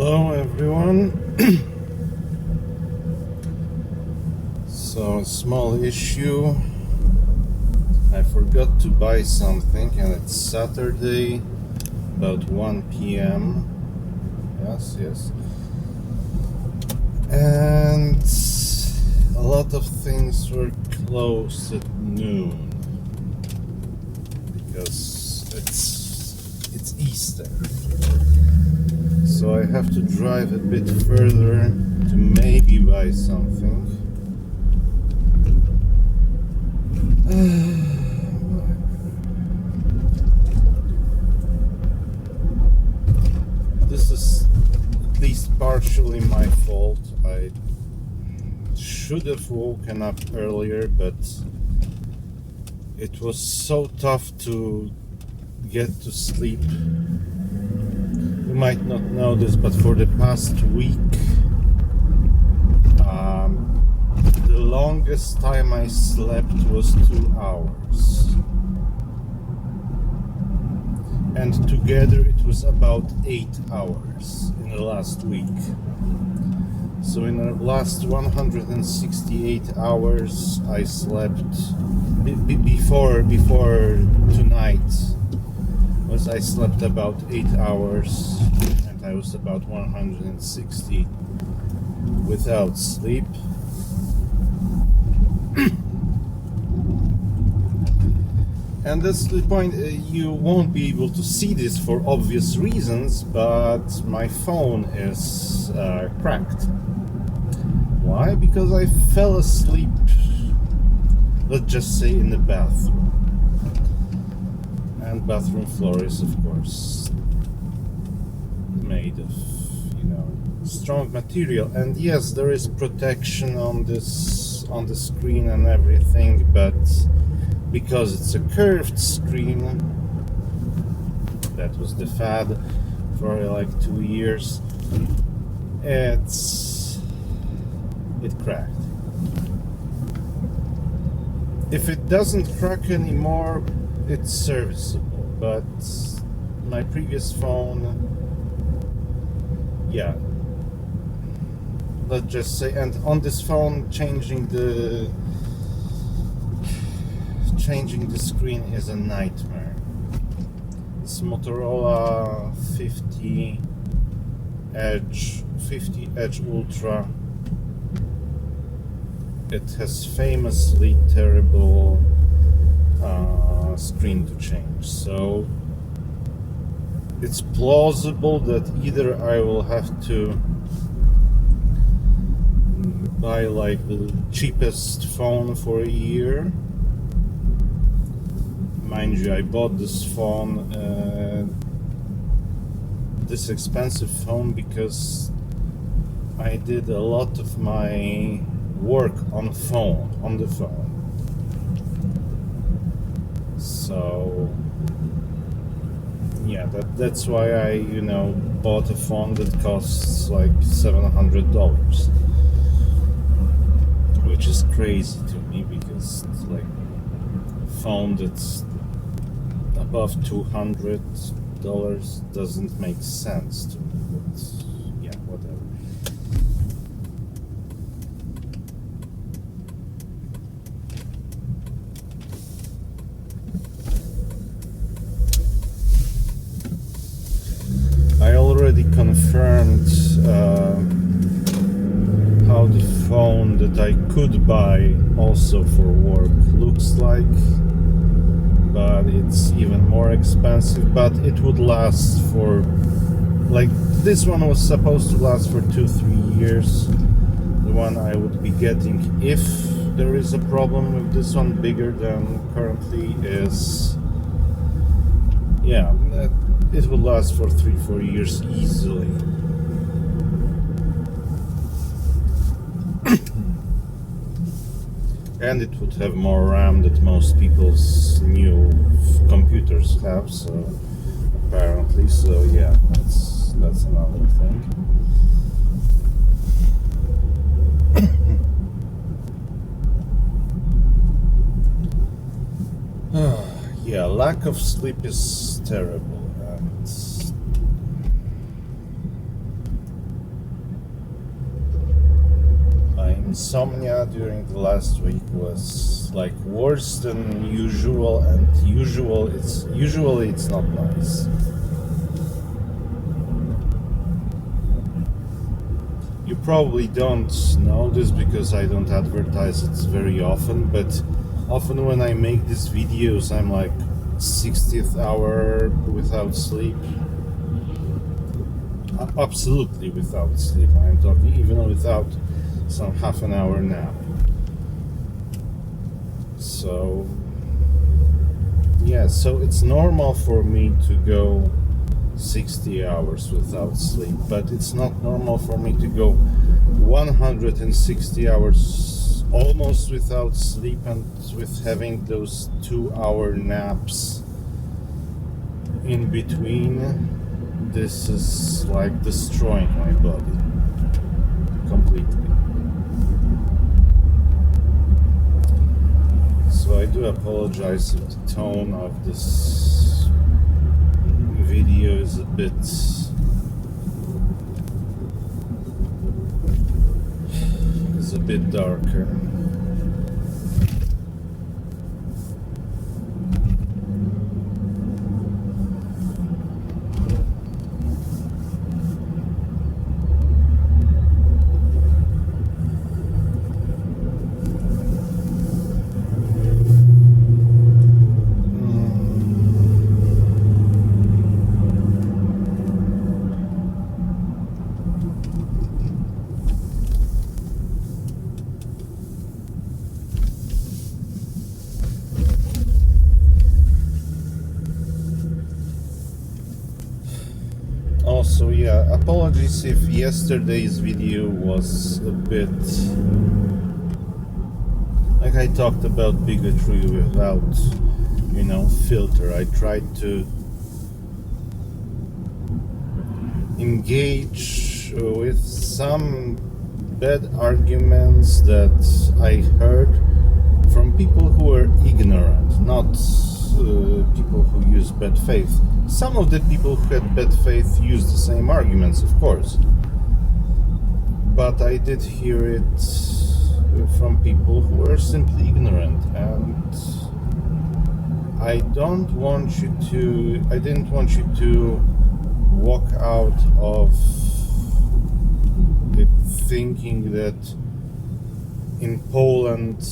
Hello everyone. So, a small issue. I forgot to buy something and it's Saturday about 1 p.m. Yes. And a lot of things were closed at noon because it's Easter. So I have to drive a bit further to maybe buy something. This is at least partially my fault. I should have woken up earlier, but it was so tough to get to sleep. You might not know this, but for the past week, the longest time I slept was 2 hours. And together it was about 8 hours in the last week. So in the last 168 hours I slept before tonight. I slept about 8 hours and I was about 160 without sleep. And that's the point. You won't be able to see this for obvious reasons, but my phone is cracked. Why? Because I fell asleep, let's just say, in the bathroom. And bathroom floor is, of course, made of, strong material. And yes, there is protection on the screen and everything, but because it's a curved screen, that was the fad for like 2 years, it cracked. If it doesn't crack anymore, it's serviceable, but my previous phone, let's just say, and on this phone changing the screen is a nightmare. It's Motorola 50 Edge Ultra. It has famously terrible screen to change, so it's plausible that either I will have to buy like the cheapest phone for a year. Mind you, I bought this phone, this expensive phone, because I did a lot of my work on the phone. So that's why I bought a phone that costs like $700, which is crazy to me, because it's like a phone that's above $200 doesn't make sense to me. But whatever. I already confirmed how the phone that I could buy also for work looks like, but it's even more expensive. But it would last for, like, this one was supposed to last for 2-3 years. The one I would be getting, if there is a problem with this one bigger than currently, is it will last for 3-4 years easily. And it would have more RAM that most people's new computers have, so apparently, that's another thing. Lack of sleep is terrible, and insomnia during the last week was like worse than usual, and usually it's not nice. You probably don't know this because I don't advertise it very often, but often when I make these videos I'm like 60th hour without sleep. Absolutely without sleep. I'm talking even without some half an hour nap. So yeah, so it's normal for me to go 60 hours without sleep, but it's not normal for me to go 160 hours almost without sleep, and with having those 2-hour naps in between. This is like destroying my body completely. So I do apologize if the tone of this video is a bit darker. Also, yeah, apologies if yesterday's video was a bit like I talked about bigotry without, filter. I tried to engage with some bad arguments that I heard from people who are ignorant, not people who use bad faith. Some of the people who had bad faith used the same arguments, of course, but I did hear it from people who are simply ignorant, and I didn't want you to walk out of it thinking that in Poland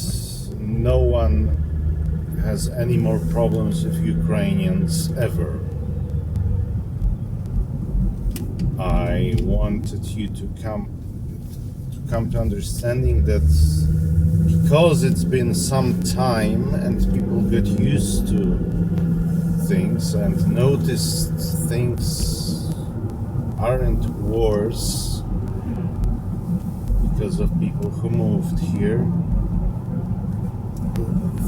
no one has any more problems with Ukrainians ever. I wanted you to come to understanding that because it's been some time and people get used to things and noticed things aren't worse because of people who moved here,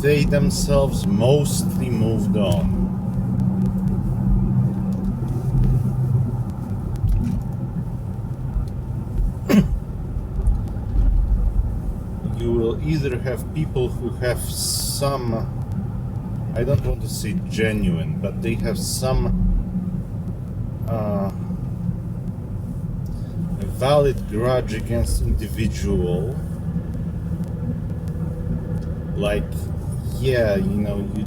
they themselves mostly moved on. You will either have people who have some, I don't want to say genuine, but they have some valid grudge against individual, like, yeah, you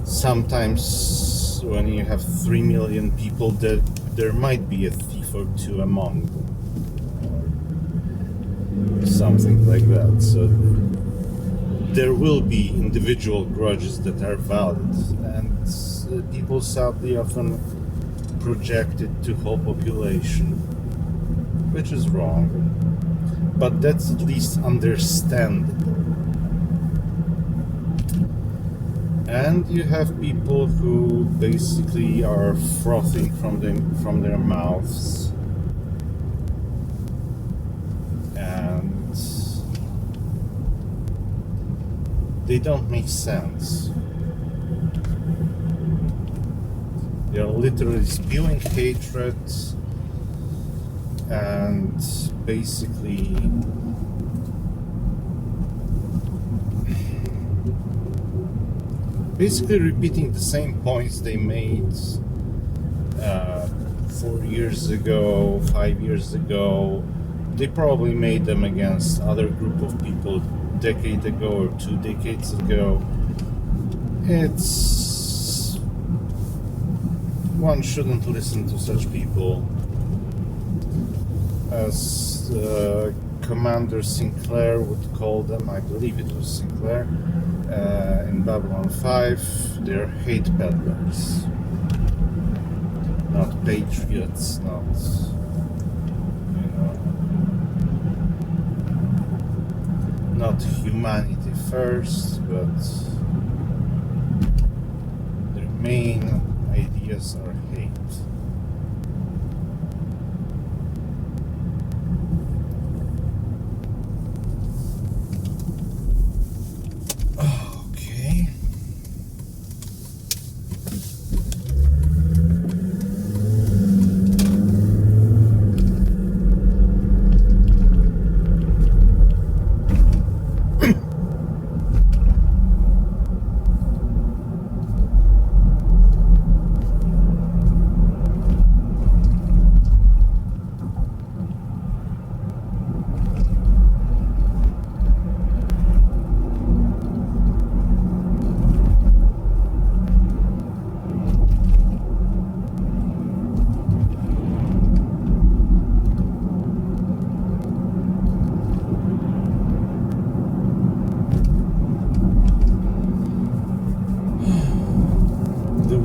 sometimes when you have 3 million people, there might be a thief or two among them, or something like that. So there will be individual grudges that are valid, and people sadly often project it to whole population, which is wrong, but that's at least understandable. And you have people who basically are frothing from their mouths, and they don't make sense. They are literally spewing hatred and basically repeating the same points they made 4 years ago, 5 years ago, they probably made them against other group of people a decade ago or 2 decades ago. One shouldn't listen to such people. As Commander Sinclair would call them, I believe it was Sinclair, in Babylon 5, they're hate peddlers. Not patriots, not, not humanity first, but their main ideas are hate.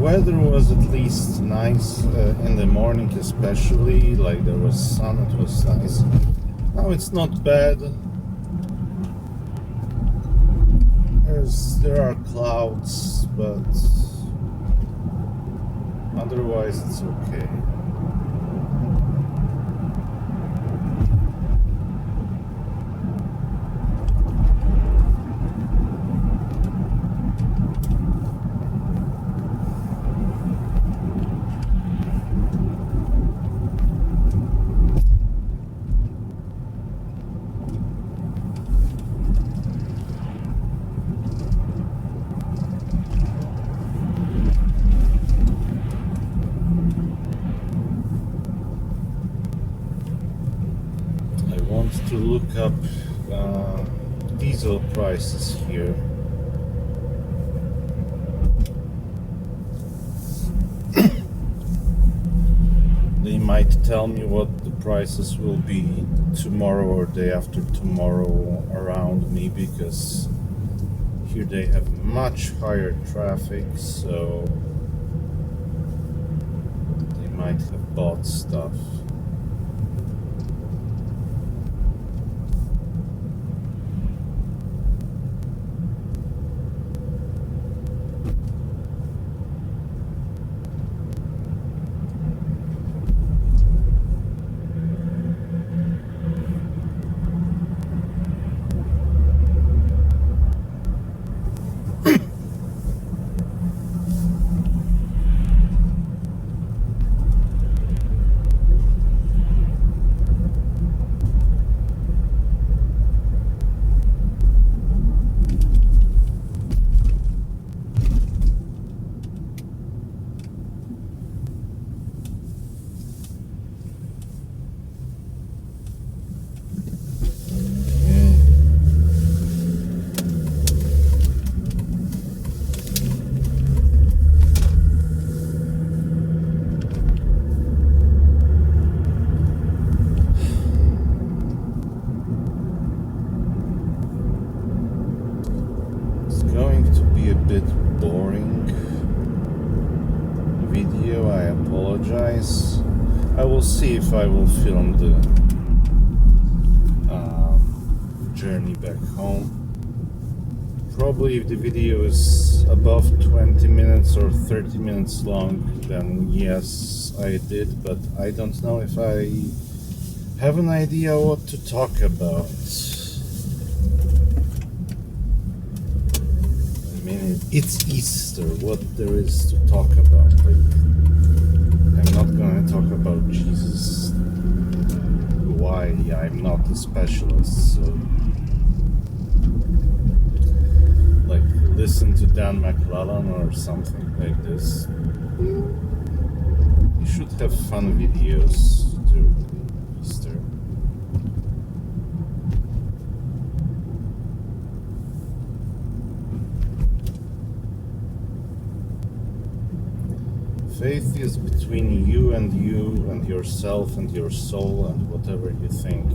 Weather was at least nice in the morning, especially. Like there was sun, it was nice. Now it's not bad. There are clouds, but otherwise it's okay. To look up diesel prices here. They might tell me what the prices will be tomorrow or day after tomorrow around me, because here they have much higher traffic, so they might have bought stuff. I will see if I will film the journey back home. Probably if the video is above 20 minutes or 30 minutes long, then yes, I did, but I don't know if I have an idea what to talk about. I mean, it's Easter, what there is to talk about. Like, I'm not gonna talk about Jesus. Why? I'm not a specialist, so like listen to Dan McClellan or something like this. You should have fun videos during Easter. Faith is between you and yourself and your soul and whatever you think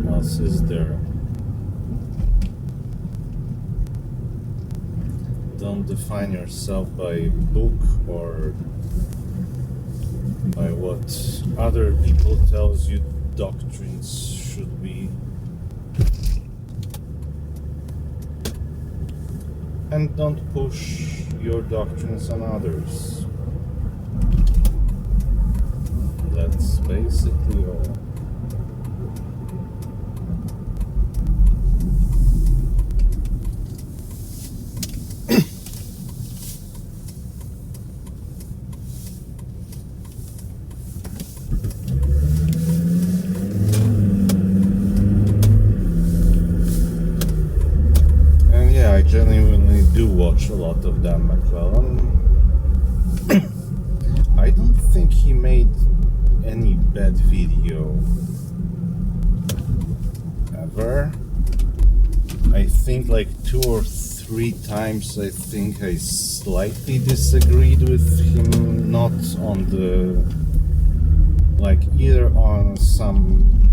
else is there. Don't define yourself by a book or by what other people tells you doctrines should be. And don't push your doctrines on others. That's basically all. I genuinely do watch a lot of Dan McClellan. I don't think he made any bad video ever. I think like 2 or 3 times I think I slightly disagreed with him, not on the like either on something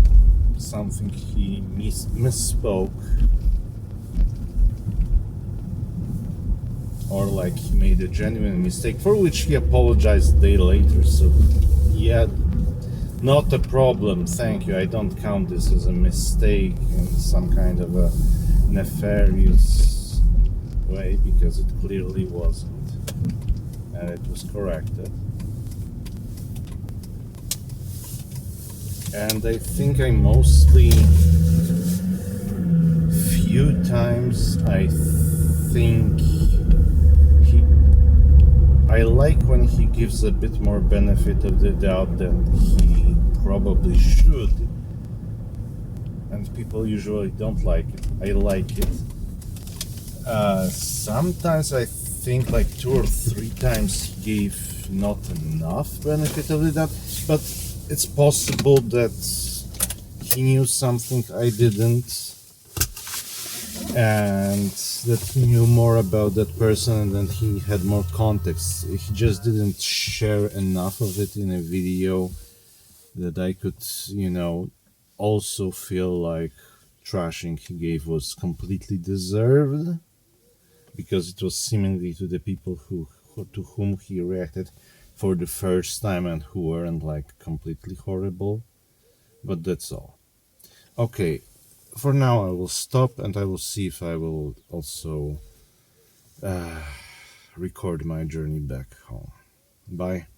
he misspoke, or like he made a genuine mistake for which he apologized a day later. So yeah, not a problem, thank you. I don't count this as a mistake in some kind of a nefarious way, because it clearly wasn't, and it was corrected. And I think I mostly, few times, I think I like when he gives a bit more benefit of the doubt than he probably should, and people usually don't like it. I like it. Sometimes I think like 2 or 3 times he gave not enough benefit of the doubt, but it's possible that he knew something I didn't, and that he knew more about that person and that he had more context. He just didn't share enough of it in a video that I could, also feel like trashing he gave was completely deserved, because it was seemingly to the people to whom he reacted for the first time and who weren't like completely horrible. But that's all. Okay, for now I will stop, and I will see if I will also record my journey back home. Bye.